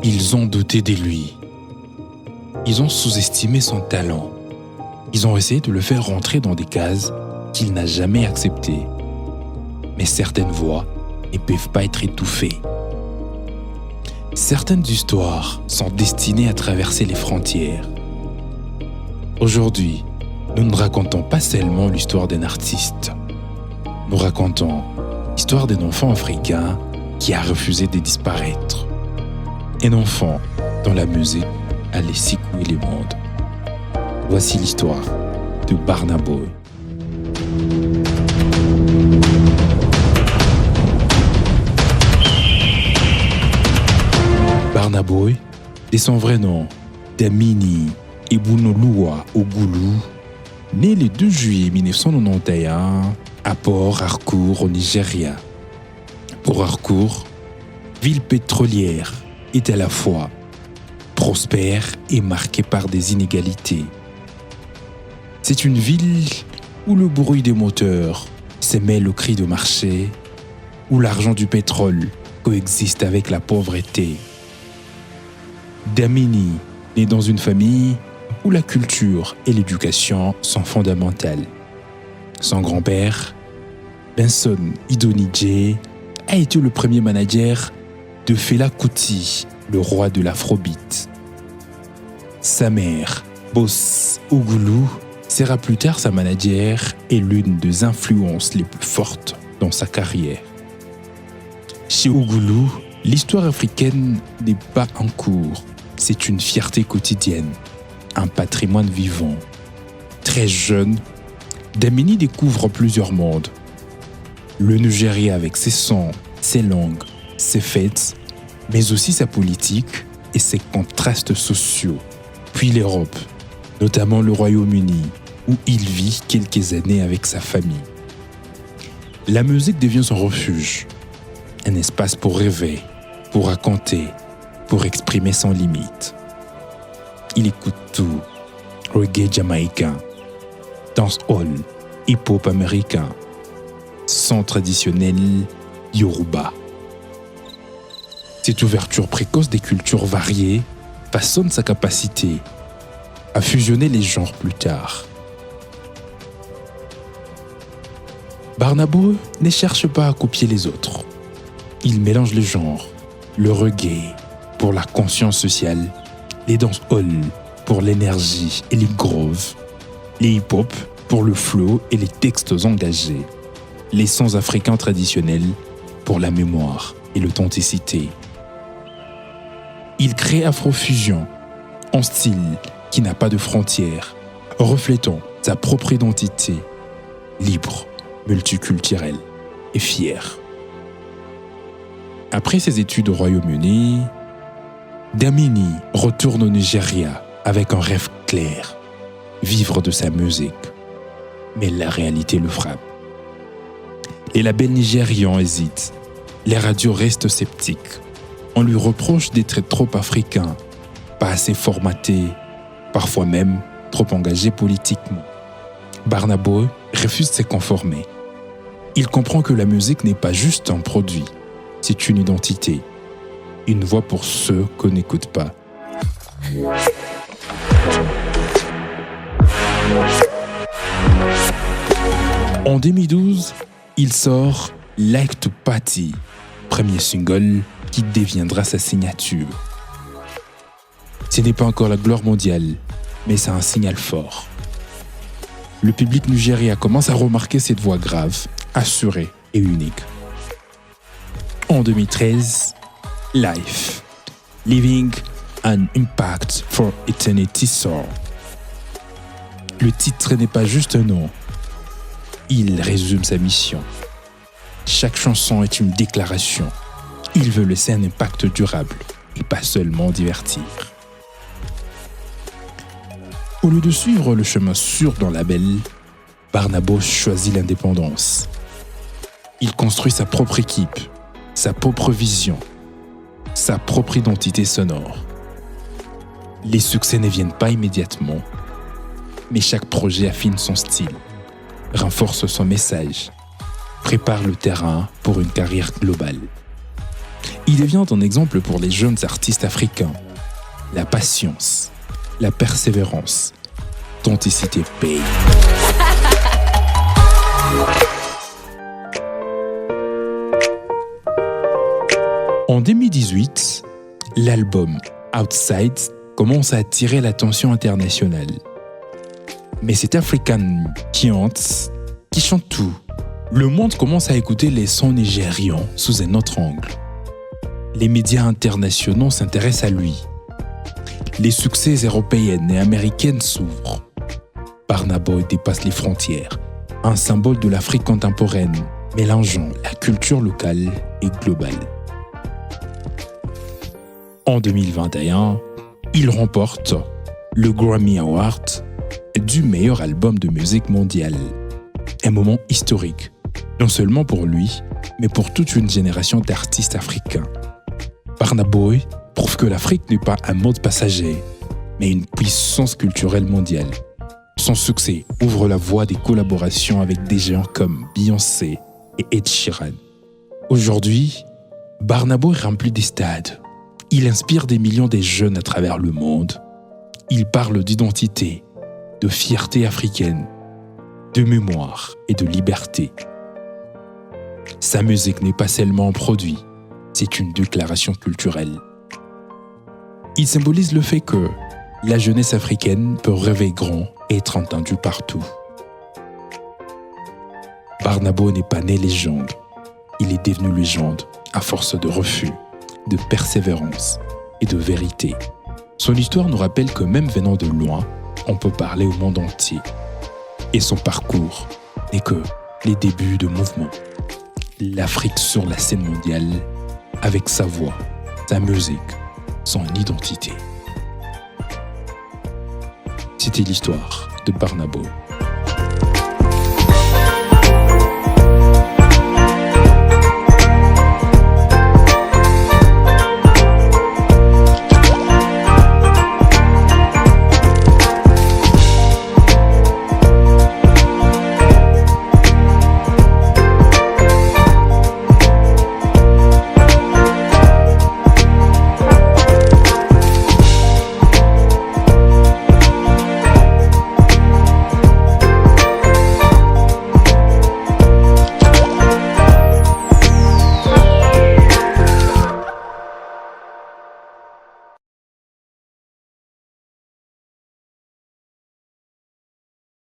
Ils ont douté de lui. Ils ont sous-estimé son talent. Ils ont essayé de le faire rentrer dans des cases qu'il n'a jamais acceptées. Mais certaines voix ne peuvent pas être étouffées. Certaines histoires sont destinées à traverser les frontières. Aujourd'hui, nous ne racontons pas seulement l'histoire d'un artiste. Nous racontons l'histoire d'un enfant africain qui a refusé de disparaître. Un enfant dont la musique allait secouer le monde. Voici l'histoire de Burna Boy. Burna Boy, de son vrai nom, Dlamini Egbunoluwa Ogulu, né le 2 juillet 1991 à Port Harcourt au Nigeria. Port Harcourt, ville pétrolière, est à la fois prospère et marquée par des inégalités. C'est une ville où le bruit des moteurs se mêle au cri de marché, où l'argent du pétrole coexiste avec la pauvreté. Dlamini naît dans une famille où la culture et l'éducation sont fondamentales. Son grand-père, Benson Idonije, a été le premier manager de Fela Kuti, le roi de l'afrobeat. Sa mère, Boss Ogulu, sera plus tard sa manager et l'une des influences les plus fortes dans sa carrière. Chez Ogulu, l'histoire africaine n'est pas en cours, c'est une fierté quotidienne, un patrimoine vivant. Très jeune, Dlamini découvre plusieurs mondes. Le Nigeria avec ses sons, ses langues, ses fêtes, mais aussi sa politique et ses contrastes sociaux. Puis l'Europe, notamment le Royaume-Uni, où il vit quelques années avec sa famille. La musique devient son refuge, un espace pour rêver, pour raconter, pour exprimer sans limite. Il écoute tout, reggae jamaïcain, dancehall, hip-hop américain, son traditionnel Yoruba. Cette ouverture précoce des cultures variées façonne sa capacité à fusionner les genres plus tard. Burna Boy ne cherche pas à copier les autres. Il mélange les genres, le reggae pour la conscience sociale, les dancehall pour l'énergie et les grooves, les hip-hop pour le flow et les textes engagés, les sons africains traditionnels pour la mémoire et l'authenticité. Il crée Afrofusion, un style qui n'a pas de frontières, reflétant sa propre identité, libre, multiculturelle et fière. Après ses études au Royaume-Uni, Dlamini retourne au Nigeria avec un rêve clair, vivre de sa musique. Mais la réalité le frappe. Les labels nigérians hésitent, les radios restent sceptiques. On lui reproche d'être trop africain, pas assez formaté, parfois même trop engagé politiquement. Burna Boy refuse de se conformer. Il comprend que la musique n'est pas juste un produit, c'est une identité, une voix pour ceux qu'on n'écoute pas. En 2012, il sort Like to Party, premier single qui deviendra sa signature. Ce n'est pas encore la gloire mondiale, mais c'est un signal fort. Le public nigérien commence à remarquer cette voix grave, assurée et unique. En 2013, Life, Leaving an Impact for Eternity sort. Le titre n'est pas juste un nom, il résume sa mission. Chaque chanson est une déclaration. Il veut laisser un impact durable et pas seulement divertir. Au lieu de suivre le chemin sûr d'un label, Burna Boy choisit l'indépendance. Il construit sa propre équipe, sa propre vision, sa propre identité sonore. Les succès ne viennent pas immédiatement, mais chaque projet affine son style, renforce son message, prépare le terrain pour une carrière globale. Il devient un exemple pour les jeunes artistes africains. La patience, la persévérance, l'authenticité paye. En 2018, l'album Outside commence à attirer l'attention internationale. Mais c'est African Giants qui chante tout. Le monde commence à écouter les sons nigérians sous un autre angle. Les médias internationaux s'intéressent à lui. Les succès européens et américains s'ouvrent. Burna Boy dépasse les frontières, un symbole de l'Afrique contemporaine, mélangeant la culture locale et globale. En 2021, il remporte le Grammy Award du meilleur album de musique mondiale. Un moment historique, non seulement pour lui, mais pour toute une génération d'artistes africains. Burna Boy prouve que l'Afrique n'est pas un mode passager, mais une puissance culturelle mondiale. Son succès ouvre la voie des collaborations avec des géants comme Beyoncé et Ed Sheeran. Aujourd'hui, Burna Boy remplit des stades. Il inspire des millions de jeunes à travers le monde. Il parle d'identité, de fierté africaine, de mémoire et de liberté. Sa musique n'est pas seulement un produit, c'est une déclaration culturelle. Il symbolise le fait que la jeunesse africaine peut rêver grand et être entendue partout. Burna Boy n'est pas né légende, il est devenu légende à force de refus, de persévérance et de vérité. Son histoire nous rappelle que même venant de loin, on peut parler au monde entier. Et son parcours n'est que les débuts de mouvement. L'Afrique sur la scène mondiale, avec sa voix, sa musique, son identité. C'était l'histoire de Burna Boy.